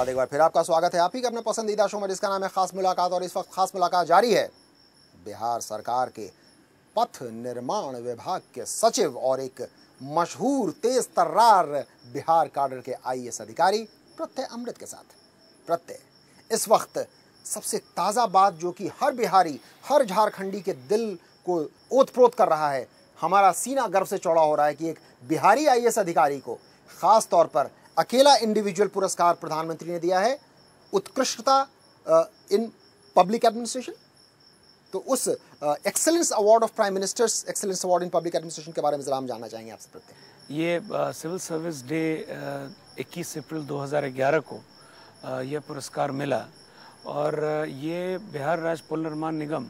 धन्यवाद। एक बार फिर आपका स्वागत है आप ही के अपने पसंदीदा शो में जिसका नाम है खास मुलाकात। और इस वक्त खास मुलाकात जारी है बिहार सरकार के पथ निर्माण विभाग के सचिव और एक मशहूर तेज तर्रार बिहार काडर के आईएएस अधिकारी प्रत्यय अमृत के साथ। प्रत्यय, इस वक्त सबसे ताज़ा बात जो कि हर बिहारी, हर झारखंडी के दिल को ओतप्रोत कर रहा है, हमारा सीना गर्व से चौड़ा हो रहा है कि एक बिहारी आईएएस अधिकारी को खास तौर पर अकेला इंडिविजुअल पुरस्कार प्रधानमंत्री ने दिया है, उत्कृष्टता इन पब्लिक एडमिनिस्ट्रेशन। तो उस excellence award of prime ministers excellence award in public administration के बारे में जरा हम जानना चाहेंगे आपसे। प्रत्येक ये सिविल सर्विस डे 21 अप्रैल 2011 को यह पुरस्कार मिला और ये बिहार राज्य पुल निर्माण निगम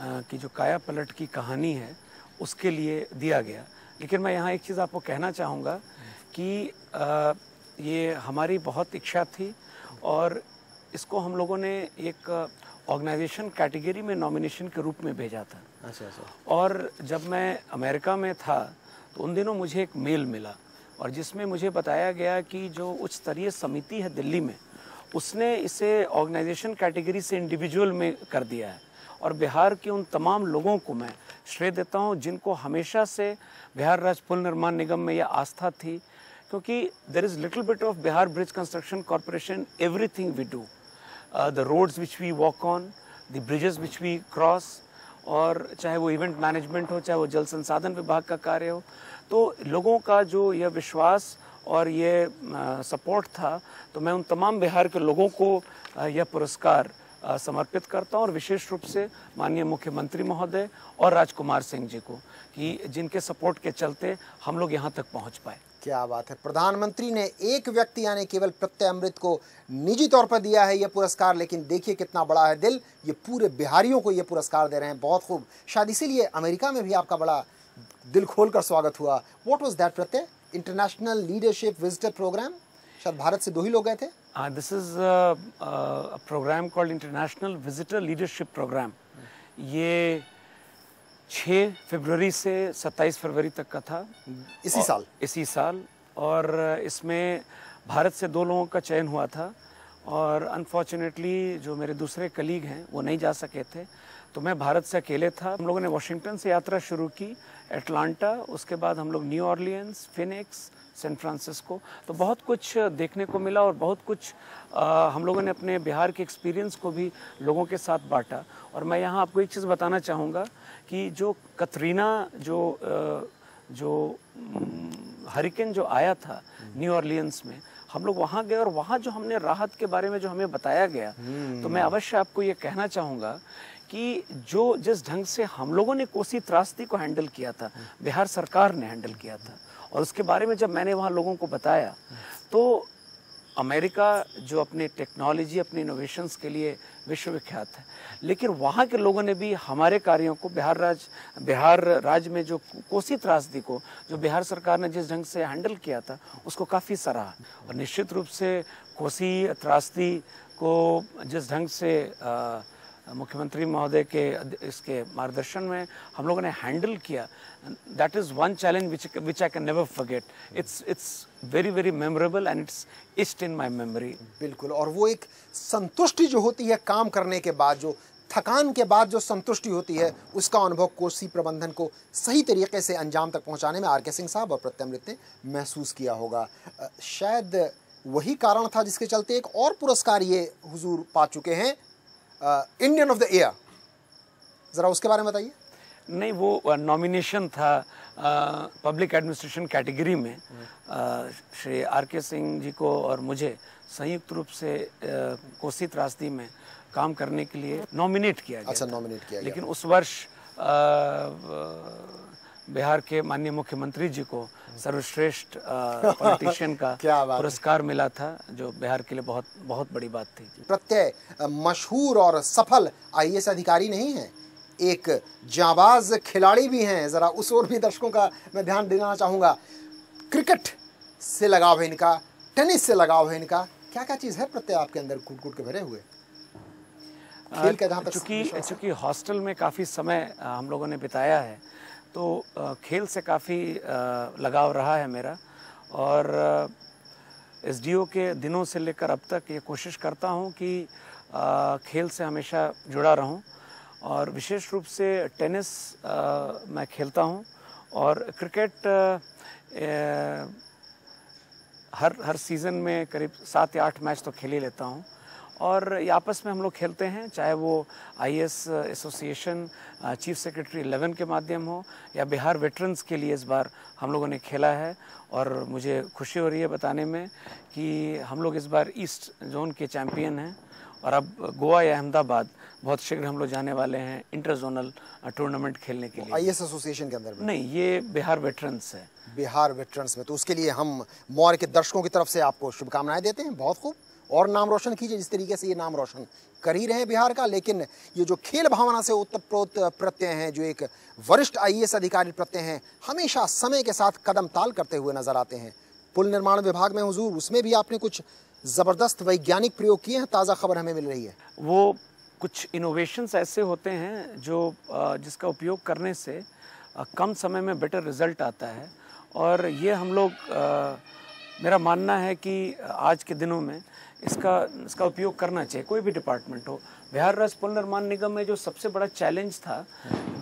की जो काया पलट की कहानी है उसके लिए दिया गया। लेकिन मैं यहाँ एक चीज़ आपको कहना चाहूँगा कि ये हमारी बहुत इच्छा थी और इसको हम लोगों ने एक ऑर्गेनाइजेशन कैटेगरी में नॉमिनेशन के रूप में भेजा था। अच्छा। और जब मैं अमेरिका में था तो उन दिनों मुझे एक मेल मिला और जिसमें मुझे बताया गया कि जो उच्च स्तरीय समिति है दिल्ली में, उसने इसे ऑर्गेनाइजेशन कैटेगरी से इंडिविजुअल में कर दिया है। और बिहार के उन तमाम लोगों को मैं श्रेय देता हूँ जिनको हमेशा से बिहार राज्य पुल निर्माण निगम में यह आस्था थी, क्योंकि there is little bit of Bihar bridge construction corporation everything we do, the roads which we walk on, the bridges which we cross, और चाहे वो इवेंट मैनेजमेंट हो, चाहे वो जल संसाधन विभाग का कार्य हो। तो लोगों का जो यह विश्वास और ये सपोर्ट था, तो मैं उन तमाम बिहार के लोगों को यह पुरस्कार समर्पित करता हूं और विशेष रूप से माननीय मुख्यमंत्री महोदय और राजकुमार सिंह जी को, कि जिनके सपोर्ट के चलते हम लोग यहां तक पहुंच पाए। क्या बात है। प्रधानमंत्री ने एक व्यक्ति यानी केवल प्रत्यय अमृत को निजी तौर पर दिया है यह पुरस्कार, लेकिन देखिए कितना बड़ा है दिल, ये पूरे बिहारियों को यह पुरस्कार दे रहे हैं। बहुत खूब। शायद इसीलिए अमेरिका में भी आपका बड़ा दिल खोलकर स्वागत हुआ। What was that Pratyay? International leadership visitor programme, शायद भारत से 2 ही लोग गए थे। This is a programme called international visitor leadership programme. ये 6 फरवरी से 27 फरवरी तक का था इसी साल। और इसमें भारत से 2 लोगों का चयन हुआ था और अनफॉर्चुनेटली जो मेरे दूसरे कलीग हैं वो नहीं जा सके थे, तो मैं भारत से अकेले था। हम लोगों ने वाशिंगटन से यात्रा शुरू की, एटलांटा, उसके बाद हम लोग New Orleans, Phoenix, San Francisco. तो बहुत कुछ देखने को मिला और बहुत कुछ हम लोगों ने अपने बिहार के एक्सपीरियंस को भी लोगों के साथ बांटा। और मैं यहाँ आपको एक चीज़ बताना चाहूँगा कि जो कतरीना जो हरिकेन जो आया था न्यू ऑरलियंस में, हम लोग वहाँ गए और वहाँ जो हमने राहत के बारे में जो हमें बताया गया, तो मैं अवश्य आपको ये कहना चाहूँगा कि जो जिस ढंग से हम लोगों ने कोसी त्रासदी को हैंडल किया था, बिहार सरकार ने हैंडल किया था, और उसके बारे में जब मैंने वहाँ लोगों को बताया, तो अमेरिका जो अपने टेक्नोलॉजी, अपने इनोवेशंस के लिए विश्वविख्यात है, लेकिन वहाँ के लोगों ने भी हमारे कार्यों को, बिहार राज्य में जो कोसी त्रासदी को जो बिहार सरकार ने जिस ढंग से हैंडल किया था उसको काफ़ी सराहा। और निश्चित रूप से कोसी त्रासदी को जिस ढंग से मुख्यमंत्री महोदय के इसके मार्गदर्शन में हम लोगों ने हैंडल किया, that is one challenge which I can never forget. It's very very memorable and it's east in my memory. बिल्कुल। और वो एक संतुष्टि जो होती है काम करने के बाद, जो थकान के बाद जो संतुष्टि होती है, उसका अनुभव कोसी प्रबंधन को सही तरीके से अंजाम तक पहुंचाने में आर.के. सिंह साहब और प्रत्यय अमृत ने महसूस किया होगा। शायद वही कारण था जिसके चलते एक और पुरस्कार ये हुजूर पा चुके हैं, इंडियन ऑफ द ईयर। ज़रा उसके बारे में बताइए। नहीं, वो नॉमिनेशन था पब्लिक एडमिनिस्ट्रेशन कैटेगरी में। श्री आर.के. सिंह जी को और मुझे संयुक्त रूप से कोसी त्रासदी में काम करने के लिए नॉमिनेट किया गया। अच्छा, नॉमिनेट किया गया। लेकिन उस वर्ष बिहार के माननीय मुख्यमंत्री जी को सर्वश्रेष्ठ पॉलिटिशियन का पुरस्कार मिला था, जो बिहार के लिए बहुत बहुत बड़ी बात थी। प्रत्यय मशहूर और सफल आईएएस अधिकारी नहीं है, एक जाबाज खिलाड़ी भी हैं। ज़रा उस ओर भी दर्शकों का मैं ध्यान देना चाहूँगा। क्रिकेट से लगाव है इनका, टेनिस से लगाव है इनका। क्या क्या चीज़ है प्रत्यय आपके अंदर कूट कूट के भरे हुए? खेल का जहाँ तक चूँकि हॉस्टल में काफ़ी समय हम लोगों ने बिताया है, तो खेल से काफ़ी लगाव रहा है मेरा। और एसडीओ के दिनों से लेकर अब तक ये कोशिश करता हूँ कि खेल से हमेशा जुड़ा रहूँ, और विशेष रूप से टेनिस मैं खेलता हूँ, और क्रिकेट हर सीज़न में करीब 7 या 8 मैच तो खेल ही लेता हूँ। और ये आपस में हम लोग खेलते हैं, चाहे वो आईएएस एसोसिएशन चीफ सेक्रेटरी 11 के माध्यम हो या बिहार वेटरन्स के लिए इस बार हम लोगों ने खेला है। और मुझे खुशी हो रही है बताने में कि हम लोग इस बार ईस्ट जोन के चैम्पियन हैं, और अब गोवा या अहमदाबाद बहुत शीघ्र हम लोग जाने वाले हैं इंटर जोनल टूर्नामेंट खेलने के लिए। आईएएस एसोसिएशन के अंदर में? नहीं, ये बिहार वेटरन्स है। बिहार वेटरन्स में, तो उसके लिए हम मौर्य के दर्शकों की तरफ से आपको शुभकामनाएं देते हैं। बहुत खूब, और नाम रोशन कीजिए जिस तरीके से ये नाम रोशन कर ही रहे हैं बिहार का। लेकिन ये जो खेल भावना से उत्तप्रोत प्रत्यय हैं, जो एक वरिष्ठ आईएएस अधिकारी प्रत्यय हैं, हमेशा समय के साथ कदम ताल करते हुए नजर आते हैं। पुल निर्माण विभाग में हुजूर, उसमें भी आपने कुछ जबरदस्त वैज्ञानिक प्रयोग किए हैं, ताज़ा खबर हमें मिल रही है। वो कुछ इनोवेशंस ऐसे होते हैं जो जिसका उपयोग करने से कम समय में बेटर रिजल्ट आता है, और ये हम लोग मेरा मानना है कि आज के दिनों में इसका उपयोग करना चाहिए, कोई भी डिपार्टमेंट हो। बिहार राज्य पुल निर्माण निगम में जो सबसे बड़ा चैलेंज था,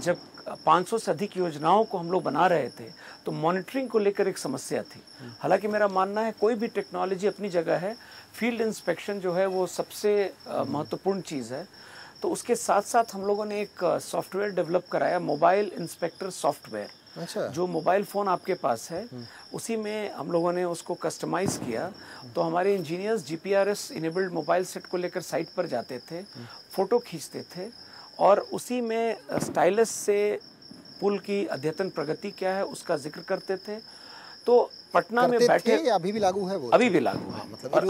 जब 500 से अधिक योजनाओं को हम लोग बना रहे थे, तो मॉनिटरिंग को लेकर एक समस्या थी। हालांकि मेरा मानना है कोई भी टेक्नोलॉजी अपनी जगह है, फील्ड इंस्पेक्शन जो है वो सबसे महत्वपूर्ण चीज़ है। तो उसके साथ साथ हम लोगों ने एक सॉफ्टवेयर डेवलप कराया, मोबाइल इंस्पेक्टर सॉफ्टवेयर। अच्छा। जो मोबाइल फ़ोन आपके पास है उसी में हम लोगों ने उसको कस्टमाइज़ किया। तो हमारे engineers GPRS enabled mobile set को लेकर साइट पर जाते थे, फ़ोटो खींचते थे, और उसी में स्टाइलस से पुल की अद्यतन प्रगति क्या है उसका जिक्र करते थे। तो पटना में बैठे, अभी भी लागू है वो? अभी भी लागू है। मतलब और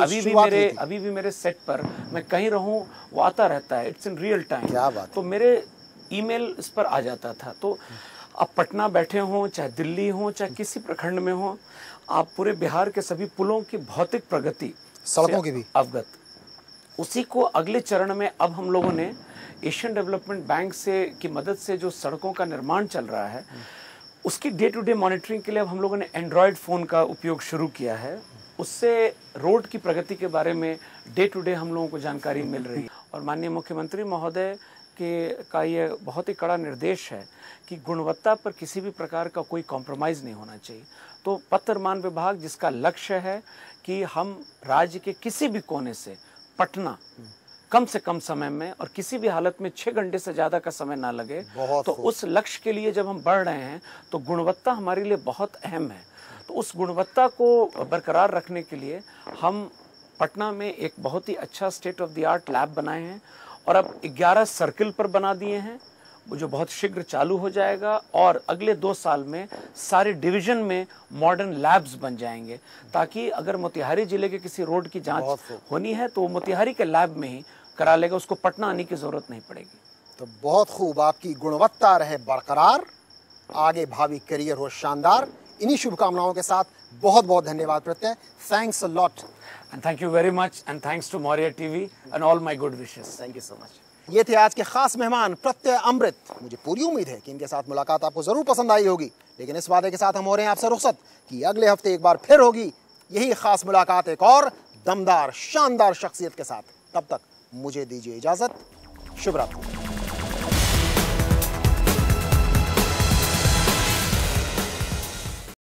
अभी भी मेरे सेट पर मैं कहीं रहूं वो आता रहता है, इट्स इन रियल टाइम। क्या बात। तो मेरे ईमेल इस पर आ जाता था। तो आप पटना बैठे हों, चाहे दिल्ली हो, चाहे किसी प्रखंड में हो, आप पूरे बिहार के सभी पुलों की भौतिक प्रगति, सड़कों की भी अवगत। उसी को अगले चरण में अब हम लोगों ने एशियन डेवलपमेंट बैंक से की मदद से जो सड़कों का निर्माण चल रहा है, उसकी डे टू डे मॉनिटरिंग के लिए अब हम लोगों ने एंड्रॉयड फ़ोन का उपयोग शुरू किया है। उससे रोड की प्रगति के बारे में डे टू डे हम लोगों को जानकारी मिल रही है। और माननीय मुख्यमंत्री महोदय का ये बहुत ही कड़ा निर्देश है कि गुणवत्ता पर किसी भी प्रकार का कोई कॉम्प्रोमाइज़ नहीं होना चाहिए। तो पथ निर्माण विभाग जिसका लक्ष्य है कि हम राज्य के किसी भी कोने से पटना कम से कम समय में और किसी भी हालत में 6 घंटे से ज़्यादा का समय ना लगे, तो उस लक्ष्य के लिए जब हम बढ़ रहे हैं तो गुणवत्ता हमारे लिए बहुत अहम है। तो उस गुणवत्ता को बरकरार रखने के लिए हम पटना में एक बहुत ही अच्छा state of the art lab बनाए हैं, और अब 11 सर्किल पर बना दिए हैं, जो बहुत शीघ्र चालू हो जाएगा। और अगले 2 साल में सारे डिवीजन में मॉडर्न लैब्स बन जाएंगे, ताकि अगर मोतिहारी जिले के किसी रोड की जांच होनी है तो वो मोतिहारी के लैब में ही करा लेगा, उसको पटना आने की जरूरत नहीं पड़ेगी। तो बहुत खूब, आपकी गुणवत्ता रहे बरकरार, आगे भावी करियर हो शानदार। इन्हीं शुभकामनाओं के साथ बहुत बहुत धन्यवाद Pratyay. Thanks a lot and thank you very much, and thanks to Maurya TV and all my good wishes. Thank you so much. ये थे आज के खास मेहमान प्रत्यय अमृत। मुझे पूरी उम्मीद है कि इनके साथ मुलाकात आपको जरूर पसंद आई होगी, लेकिन इस वादे के साथ हम हो रहे हैं आपसे रुखसत कि अगले हफ्ते एक बार फिर होगी यही खास मुलाकात एक और दमदार शानदार शख्सियत के साथ। तब तक मुझे दीजिए इजाजत। शुभ रात्रि।